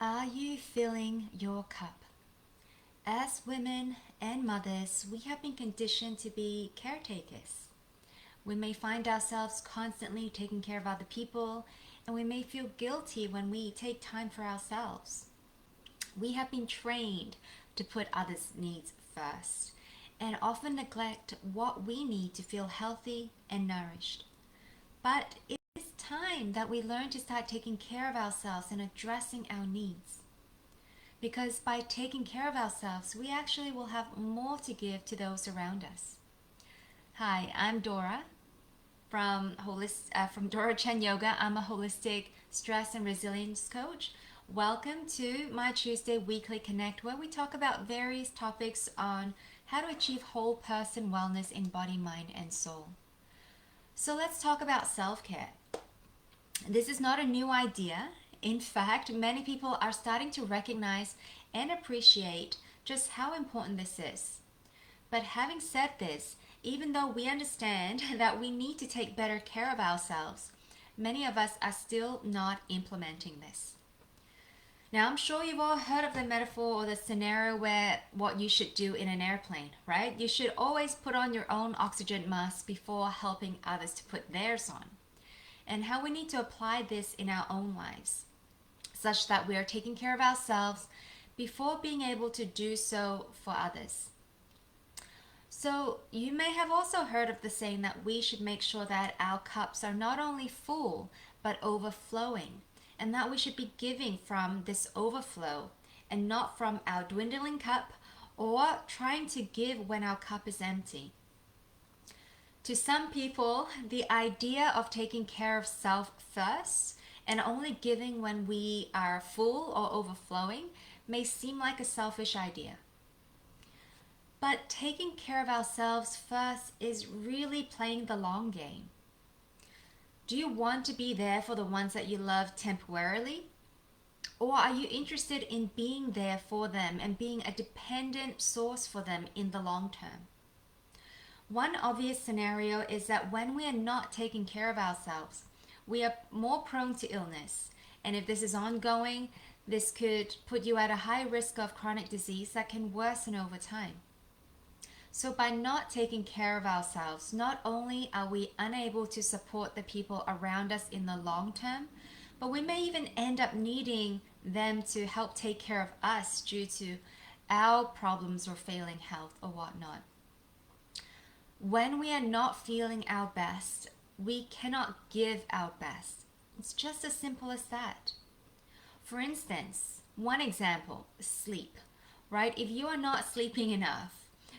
Are you filling your cup? As women and mothers, we have been conditioned to be caretakers. We may find ourselves constantly taking care of other people, and we may feel guilty when we take time for ourselves. We have been trained to put others' needs first and often neglect what we need to feel healthy and nourished. But it is time that we learn to start taking care of ourselves and addressing our needs. Because by taking care of ourselves, we actually will have more to give to those around us. Hi, I'm Dora from Dora Chen Yoga. I'm a holistic stress and resilience coach. Welcome to my Tuesday weekly connect, where we talk about various topics on how to achieve whole person wellness in body, mind, and soul. So let's talk about self-care. This is not a new idea. In fact, many people are starting to recognize and appreciate just how important this is. But having said this, even though we understand that we need to take better care of ourselves, many of us are still not implementing this. Now, I'm sure you've all heard of the metaphor or the scenario where what you should do in an airplane, right? You should always put on your own oxygen mask before helping others to put theirs on. And how we need to apply this in our own lives, such that we are taking care of ourselves before being able to do so for others. So, you may have also heard of the saying that we should make sure that our cups are not only full but overflowing, and that we should be giving from this overflow and not from our dwindling cup or trying to give when our cup is empty. To some people, the idea of taking care of self first and only giving when we are full or overflowing may seem like a selfish idea. But taking care of ourselves first is really playing the long game. Do you want to be there for the ones that you love temporarily? Or are you interested in being there for them and being a dependent source for them in the long term? One obvious scenario is that when we are not taking care of ourselves, we are more prone to illness. And if this is ongoing, this could put you at a high risk of chronic disease that can worsen over time. So by not taking care of ourselves, not only are we unable to support the people around us in the long term, but we may even end up needing them to help take care of us due to our problems or failing health or whatnot. When we are not feeling our best, we cannot give our best. It's just as simple as that. For instance, one example, sleep, right? If you are not sleeping enough,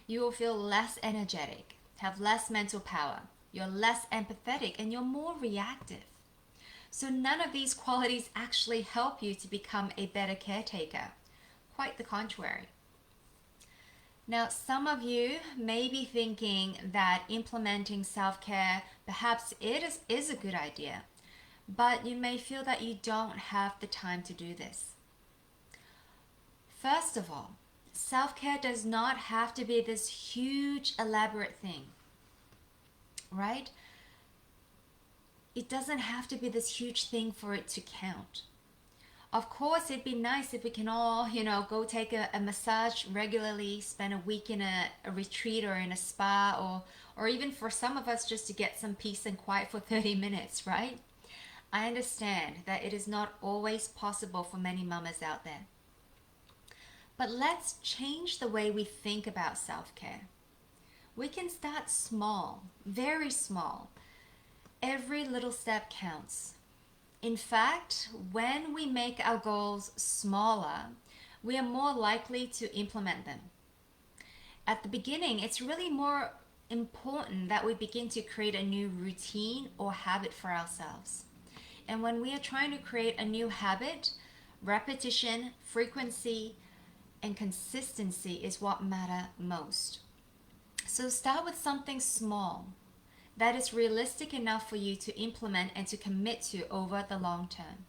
you will feel less energetic, have less mental power, you're less empathetic, and you're more reactive. So none of these qualities actually help you to become a better caretaker. Quite the contrary. Now, some of you may be thinking that implementing self-care perhaps is a good idea, but you may feel that you don't have the time to do this. First of all, self-care does not have to be this huge, elaborate thing, right? It doesn't have to be this huge thing for it to count. Of course, it'd be nice if we can all, go take a massage regularly, spend a week in a retreat or in a spa, or even for some of us just to get some peace and quiet for 30 minutes, right? I understand that it is not always possible for many mamas out there. But let's change the way we think about self-care. We can start small, very small. Every little step counts. In fact, when we make our goals smaller, we are more likely to implement them. At the beginning, it's really more important that we begin to create a new routine or habit for ourselves. And when we are trying to create a new habit, repetition, frequency, and consistency is what matter most. So start with something small that is realistic enough for you to implement and to commit to over the long term.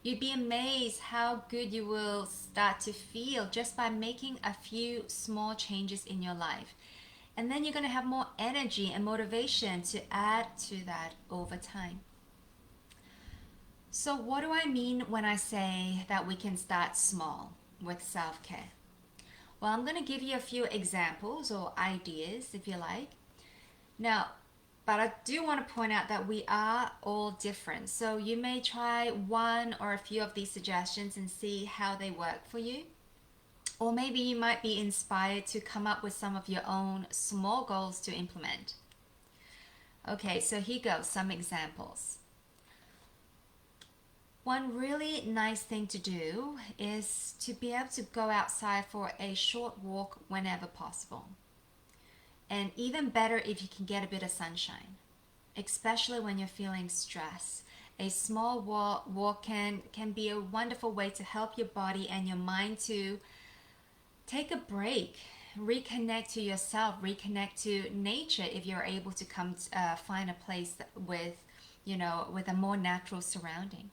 You'd be amazed how good you will start to feel just by making a few small changes in your life. And then you're going to have more energy and motivation to add to that over time. So, what do I mean when I say that we can start small with self care? Well, I'm going to give you a few examples or ideas if you like. Now, but I do want to point out that we are all different. So, you may try one or a few of these suggestions and see how they work for you. Or maybe you might be inspired to come up with some of your own small goals to implement. Okay, so here goes some examples. One really nice thing to do is to be able to go outside for a short walk whenever possible. And even better if you can get a bit of sunshine, especially when you're feeling stress. A small walk can be a wonderful way to help your body and your mind to take a break, reconnect to yourself, reconnect to nature if you're able to come find a place with, with a more natural surrounding.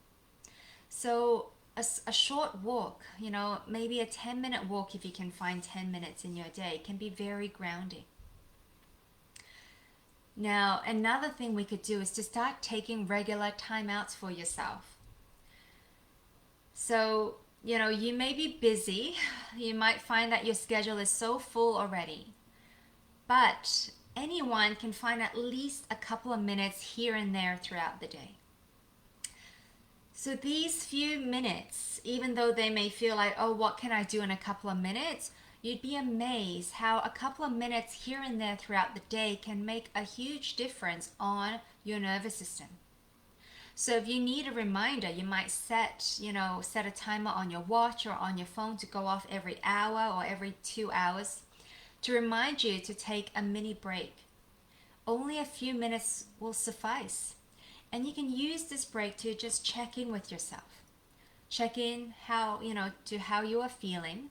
So a short walk, maybe a 10-minute walk if you can find 10 minutes in your day can be very grounding. Now, another thing we could do is to start taking regular timeouts for yourself. So, you may be busy. You might find that your schedule is so full already. But anyone can find at least a couple of minutes here and there throughout the day. So these few minutes, even though they may feel like, oh, what can I do in a couple of minutes? You'd be amazed how a couple of minutes here and there throughout the day can make a huge difference on your nervous system. So if you need a reminder, you might set a timer on your watch or on your phone to go off every hour or every 2 hours to remind you to take a mini break. Only a few minutes will suffice. And you can use this break to just check in with yourself. Check in how you are feeling.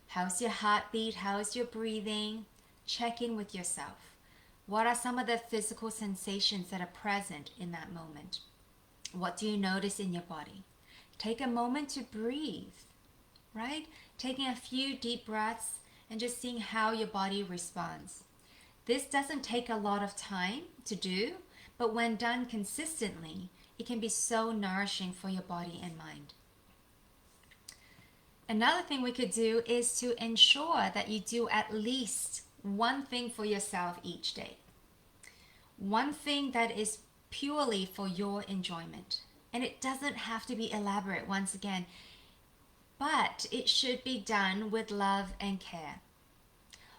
How's your heartbeat? How's your breathing? Check in with yourself. What are some of the physical sensations that are present in that moment? What do you notice in your body? Take a moment to breathe, right? Taking a few deep breaths and just seeing how your body responds. This doesn't take a lot of time to do, but when done consistently, it can be so nourishing for your body and mind. Another thing we could do is to ensure that you do at least one thing for yourself each day. One thing that is purely for your enjoyment. And it doesn't have to be elaborate once again, but it should be done with love and care.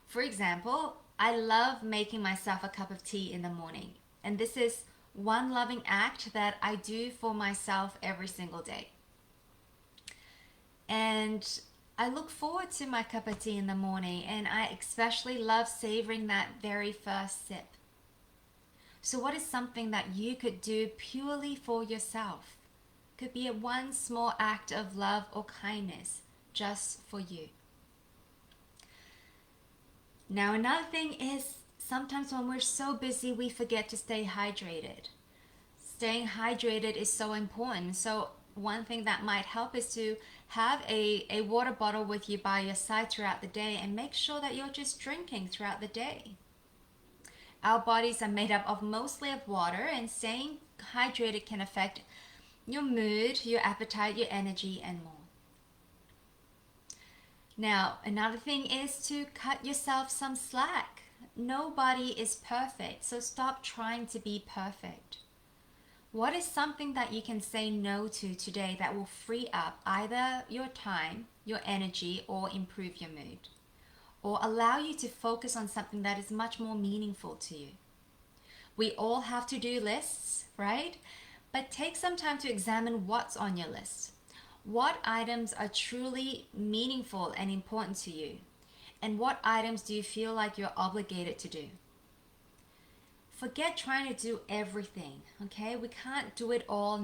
For example, I love making myself a cup of tea in the morning. And this is one loving act that I do for myself every single day. And I look forward to my cup of tea in the morning, and I especially love savoring that very first sip. So what is something that you could do purely for yourself? Could be one small act of love or kindness just for you. Now, another thing is sometimes when we're so busy, we forget to stay hydrated. Staying hydrated is so important. So one thing that might help is to have a water bottle with you by your side throughout the day and make sure that you're just drinking throughout the day. Our bodies are made up of mostly of water, and staying hydrated can affect your mood, your appetite, your energy, and more. Now, another thing is to cut yourself some slack. Nobody is perfect, so stop trying to be perfect. What is something that you can say no to today that will free up either your time, your energy, or improve your mood? Or allow you to focus on something that is much more meaningful to you. We all have to-do lists, right? But take some time to examine what's on your list. What items are truly meaningful and important to you? And what items do you feel like you're obligated to do? Forget trying to do everything, okay? We can't do it all,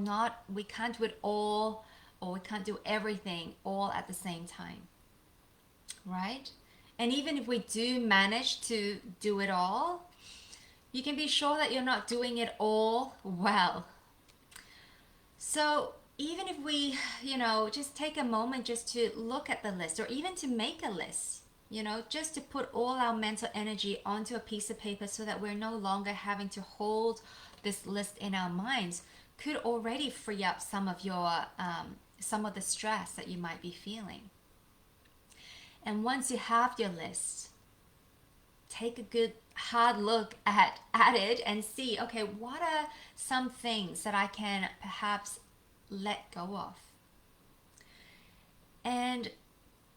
we can't do it all, or we can't do everything all at the same time, right? And even if we do manage to do it all, you can be sure that you're not doing it all well. So even if we, just take a moment just to look at the list, or even to make a list, just to put all our mental energy onto a piece of paper so that we're no longer having to hold this list in our minds, could already free up some of your some of the stress that you might be feeling. And once you have your list, take a good hard look at it and see, okay, what are some things that I can perhaps let go of? And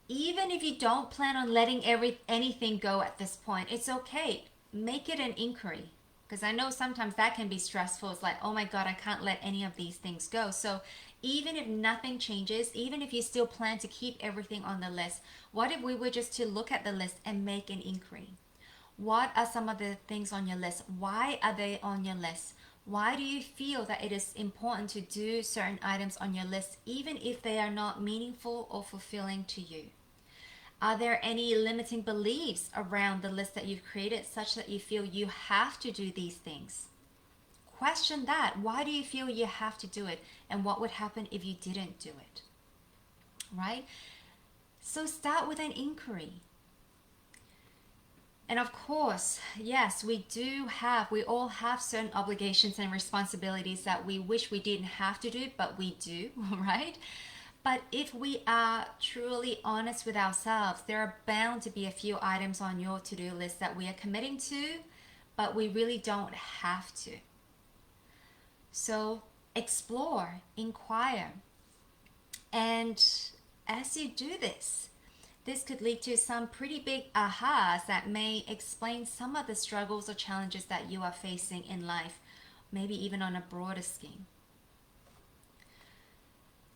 even if you don't plan on letting anything go at this point, it's okay. Make it an inquiry. Because I know sometimes that can be stressful. It's like, oh my God, I can't let any of these things go. So even if nothing changes, even if you still plan to keep everything on the list, what if we were just to look at the list and make an inquiry? What are some of the things on your list? Why are they on your list? Why do you feel that it is important to do certain items on your list, even if they are not meaningful or fulfilling to you? Are there any limiting beliefs around the list that you've created such that you feel you have to do these things? Question that. Why do you feel you have to do it? And what would happen if you didn't do it? Right? So start with an inquiry. And of course, yes, we all have certain obligations and responsibilities that we wish we didn't have to do, but we do, right? But if we are truly honest with ourselves, there are bound to be a few items on your to-do list that we are committing to, but we really don't have to. So explore, inquire. And as you do this could lead to some pretty big ahas that may explain some of the struggles or challenges that you are facing in life, maybe even on a broader scheme.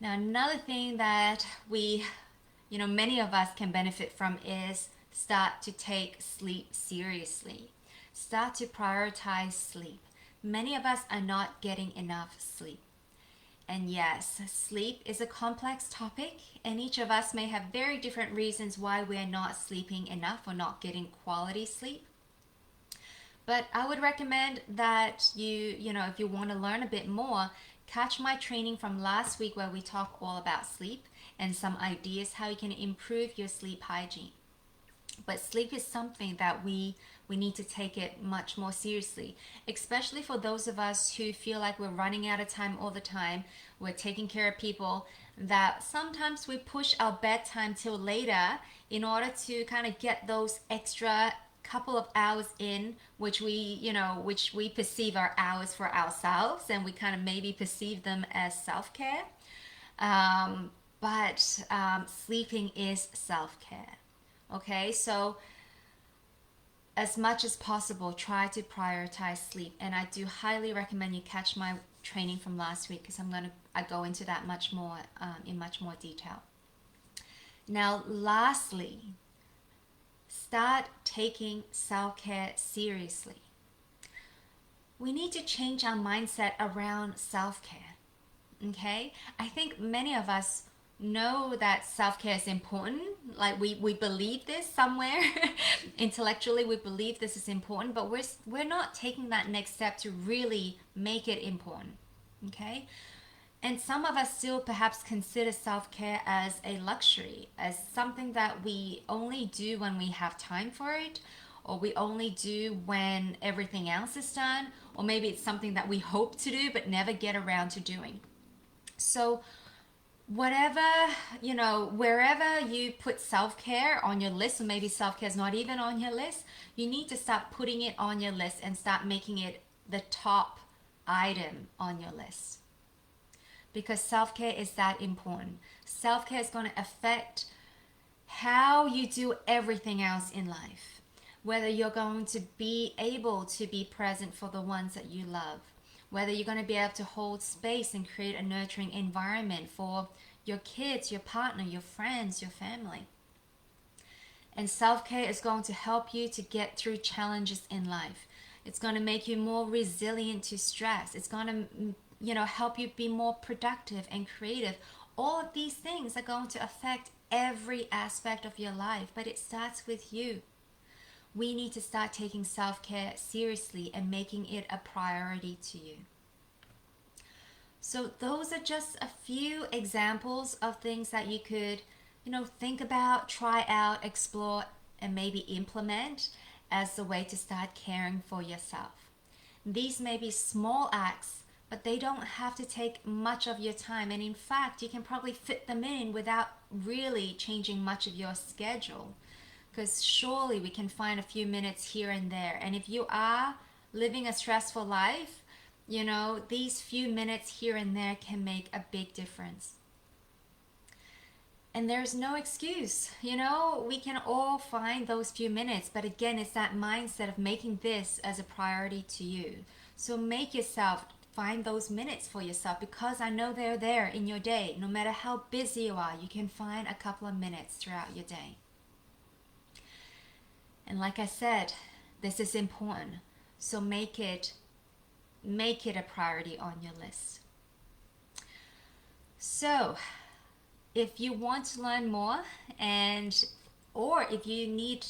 Now, another thing that many of us can benefit from is start to take sleep seriously. Start to prioritize sleep. Many of us are not getting enough sleep. And yes, sleep is a complex topic, and each of us may have very different reasons why we're not sleeping enough or not getting quality sleep. But I would recommend that if you want to learn a bit more, catch my training from last week where we talk all about sleep and some ideas how you can improve your sleep hygiene. But sleep is something that we need to take it much more seriously, especially for those of us who feel like we're running out of time all the time. We're taking care of people, that sometimes we push our bedtime till later in order to kind of get those extra couple of hours in, which we perceive are hours for ourselves, and we kind of maybe perceive them as self-care. But sleeping is self-care. Okay, so as much as possible, try to prioritize sleep. And I do highly recommend you catch my training from last week, because I go into that much more in much more detail. Now, lastly, start taking self-care seriously. We need to change our mindset around self-care. Okay, I think many of us know that self-care is important. Like we believe this somewhere intellectually, we believe this is important, but we're not taking that next step to really make it important. Okay, and some of us still perhaps consider self-care as a luxury, as something that we only do when we have time for it, or we only do when everything else is done, or maybe it's something that we hope to do but never get around to doing. So whatever, wherever you put self-care on your list, or maybe self-care is not even on your list, you need to start putting it on your list and start making it the top item on your list. Because self-care is that important. Self-care is going to affect how you do everything else in life. Whether you're going to be able to be present for the ones that you love, whether you're going to be able to hold space and create a nurturing environment for your kids, your partner, your friends, your family. And self-care is going to help you to get through challenges in life. It's going to make you more resilient to stress. It's going to help you be more productive and creative. All of these things are going to affect every aspect of your life, but it starts with you. We need to start taking self-care seriously and making it a priority to you. So those are just a few examples of things that you could, think about, try out, explore, and maybe implement as a way to start caring for yourself. These may be small acts, but they don't have to take much of your time. And in fact, you can probably fit them in without really changing much of your schedule. Because surely we can find a few minutes here and there. And if you are living a stressful life, these few minutes here and there can make a big difference. And there's no excuse. We can all find those few minutes, but again, it's that mindset of making this as a priority to you. So make yourself find those minutes for yourself, because I know they're there in your day. No matter how busy you are, you can find a couple of minutes throughout your day. And like I said, this is important. So make it a priority on your list. So if you want to learn more, or if you need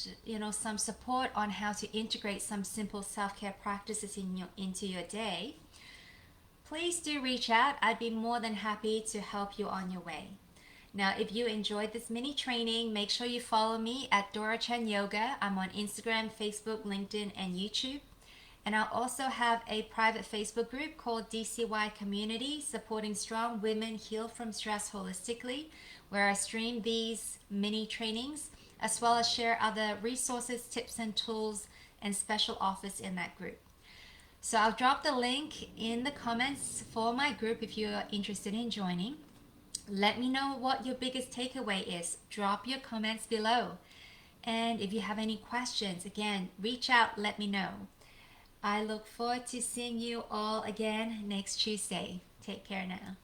some support on how to integrate some simple self-care practices into your day, please do reach out. I'd be more than happy to help you on your way. Now, if you enjoyed this mini training, make sure you follow me at Dora Chen Yoga. I'm on Instagram, Facebook, LinkedIn, and YouTube. And I also have a private Facebook group called DCY Community, supporting strong women heal from stress holistically, where I stream these mini trainings, as well as share other resources, tips, and tools, and special offers in that group. So I'll drop the link in the comments for my group if you're interested in joining. Let me know what your biggest takeaway is. Drop your comments below. And if you have any questions, again, reach out, let me know. I look forward to seeing you all again next Tuesday. Take care now.